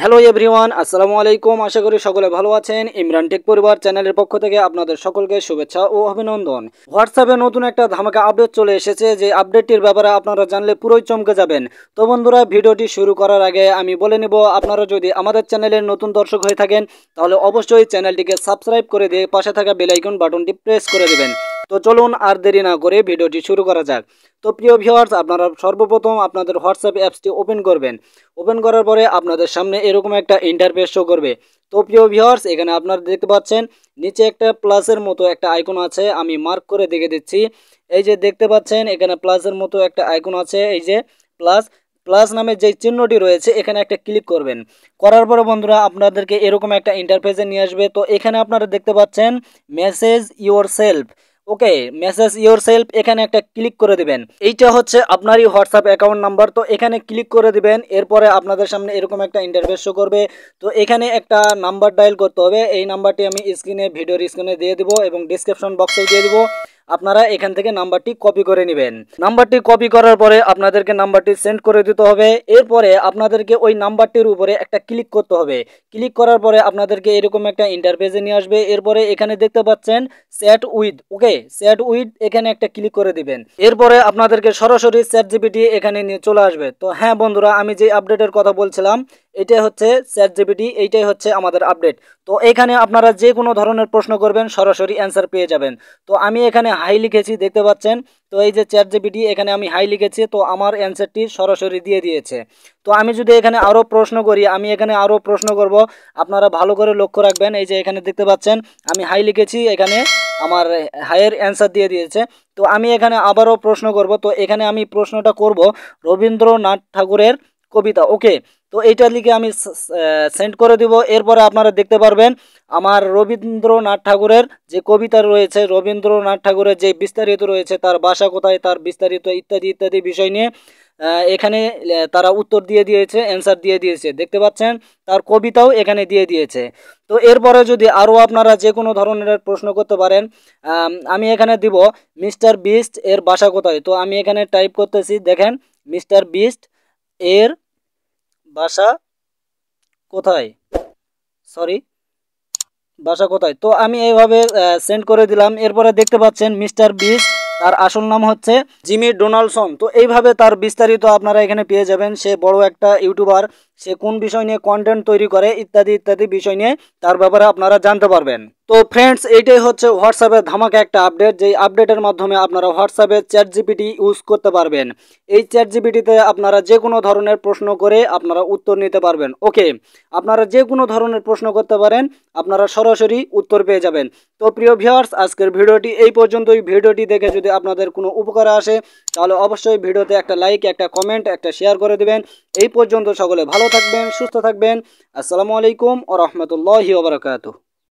Hello everyone, আসসালামু আলাইকুম। আশা করি সকলে ভালো আছেন। ইমরান টেক পরিবার চ্যানেলের পক্ষ থেকে আপনাদের সকলকে শুভেচ্ছা ও অভিনন্দন। হোয়াটসঅ্যাপে নতুন একটা ধামাকা আপডেট চলে এসেছে, যে আপডেটটির ব্যাপারে আপনারা জানলে পুরোই চমকে যাবেন। তো বন্ধুরা, ভিডিওটি শুরু করার আগে আমি বলে নেব, আপনারা যদি আমাদের চ্যানেলের নতুন দর্শক হয়ে থাকেন তাহলে অবশ্যই চ্যানেলটিকে সাবস্ক্রাইব করে দিয়ে পাশে থাকা বেল আইকন বাটনটি প্রেস করে দেবেন। তো চলুন আর দেরি না করে ভিডিওটি শুরু করা যাক। তো প্রিয় ভিউয়ার্স, আপনারা সর্বপ্রথম আপনাদের হোয়াটসঅ্যাপ অ্যাপসটি ওপেন করবেন। ওপেন করার পরে আপনাদের সামনে এরকম একটা ইন্টারফেস শো করবে। তো প্রিয় ভিউয়ার্স, এখানে আপনারা দেখতে পাচ্ছেন নিচে একটা প্লাসের মতো একটা আইকন আছে, আমি মার্ক করে দেখে দিচ্ছি। এই যে দেখতে পাচ্ছেন এখানে প্লাসের মতো একটা আইকন আছে, এই যে প্লাস প্লাস নামে যে চিহ্নটি রয়েছে এখানে একটা ক্লিক করবেন। করার পরে বন্ধুরা আপনাদেরকে এরকম একটা ইন্টারফেসে নিয়ে আসবে। তো এখানে আপনারা দেখতে পাচ্ছেন message your self. Okay, message your self, এখানে একটা ক্লিক করে দিবেন। এইটা হচ্ছে আপনারই হোয়াটসঅ্যাপ অ্যাকাউন্ট নাম্বার। তো এখানে ক্লিক করে দিবেন। এরপরে আপনাদের সামনে এরকম একটা ইন্টারফেস শো করবে। তো এখানে একটা নাম্বার ডায়াল করতে হবে। এই নাম্বারটি আমি ভিডিওর স্ক্রিনে দিয়ে দিব এবং ডিসক্রিপশন বক্সেও দিয়ে দিব। আপনারা এখান থেকে নাম্বারটি কপি করে নেবেন। নাম্বারটি কপি করার পরে আপনাদেরকে নাম্বারটি সেন্ড করে দিতে হবে। এরপরে আপনাদেরকে ওই নাম্বারটির উপরে একটা ক্লিক করতে হবে। ক্লিক করার পরে আপনাদেরকে এরকম একটা ইন্টারফেসে নিয়ে আসবে। এরপরে এখানে দেখতে পাচ্ছেন chat with, okay, chat with, এখানে একটা ক্লিক করে দিবেন। এরপরে আপনাদেরকে সরাসরি চ্যাট জিপিটি এখানে নিয়ে চলে আসবে। তো হ্যাঁ বন্ধুরা, আমি যে আপডেটের কথা বলছিলাম এটাই হচ্ছে চ্যাট জিপিটি, এইটাই হচ্ছে আমাদের আপডেট। তো এখানে আপনারা যে কোনো ধরনের প্রশ্ন করবেন সরাসরি অ্যান্সার পেয়ে যাবেন। তো আমি এখানে হাই লিখেছি, দেখতে পাচ্ছেন। তো এই যে চ্যাট জিপিটি, এখানে আমি হাই লিখেছি, তো আমার অ্যান্সারটি সরাসরি দিয়ে দিয়েছে। তো আমি যদি এখানে আরও প্রশ্ন করি, আমি এখানে আরও প্রশ্ন করব, আপনারা ভালো করে লক্ষ্য রাখবেন। এই যে এখানে দেখতে পাচ্ছেন আমি হাই লিখেছি, এখানে আমার হাইয়ের অ্যান্সার দিয়ে দিয়েছে। তো আমি এখানে আবারও প্রশ্ন করব। তো এখানে আমি প্রশ্নটা করব রবীন্দ্রনাথ ঠাকুরের কবিতা, ওকে। তো এইটা লিখে আমি সেন্ড করে দিব। এরপরে আপনারা দেখতে পারবেন আমার রবীন্দ্রনাথ ঠাকুরের যে কবিতা রয়েছে, রবীন্দ্রনাথ ঠাকুরের যে বিস্তারিত রয়েছে, তার বাসা কোথায়, তার বিস্তারিত ইত্যাদি ইত্যাদি বিষয় নিয়ে এখানে তারা উত্তর দিয়ে দিয়েছে, অ্যান্সার দিয়ে দিয়েছে, দেখতে পাচ্ছেন। তার কবিতাও এখানে দিয়ে দিয়েছে। তো এরপরে যদি আরও আপনারা যে কোনো ধরনের প্রশ্ন করতে পারেন, আমি এখানে দিব মিস্টার বিস্ট এর বাসা কোথায়। তো আমি এখানে টাইপ করতেছি, দেখেন মিস্টার বিস্ট এর বাসা কোথায়, সরি, বাসা কোথায়। তো আমি এইভাবে সেন্ড করে দিলাম। এরপরে দেখতে পাচ্ছেন মিস্টার বিস্ট, তার আসল নাম হচ্ছে জিমি ডোনাল্ডসন। তো এইভাবে তার বিস্তারিত আপনারা এখানে পেয়ে যাবেন। সে বড় একটা ইউটিউবার, সে কোন বিষয় নিয়ে কন্টেন্ট তৈরি করে ইত্যাদি ইত্যাদি বিষয় নিয়ে তার ব্যাপারে আপনারা জানতে পারবেন। তো ফ্রেন্ডস, এইটাই হচ্ছে হোয়াটসঅ্যাপের ধামাকা একটা আপডেট, যেই আপডেটের মাধ্যমে আপনারা হোয়াটসঅ্যাপে চ্যাট জিপিটি ইউজ করতে পারবেন। এই চ্যাট জিপিটিতে আপনারা যে কোনো ধরনের প্রশ্ন করে আপনারা উত্তর নিতে পারবেন। ওকে, আপনারা যে কোনো ধরনের প্রশ্ন করতে পারেন, আপনারা সরাসরি উত্তর পেয়ে যাবেন। তো প্রিয় ভিউয়ার্স, আজকের ভিডিওটি এই পর্যন্তই। ভিডিওটি দেখে যদি আপনাদের কোনো উপকার আসে তাহলে অবশ্যই ভিডিওতে একটা লাইক, একটা কমেন্ট, একটা শেয়ার করে দেবেন। এই পর্যন্ত সকলে ভালো থাকবেন, সুস্থ থাকবেন। আসসালামু আলাইকুম ওয়া রাহমাতুল্লাহি ওয়া বারাকাতুহু।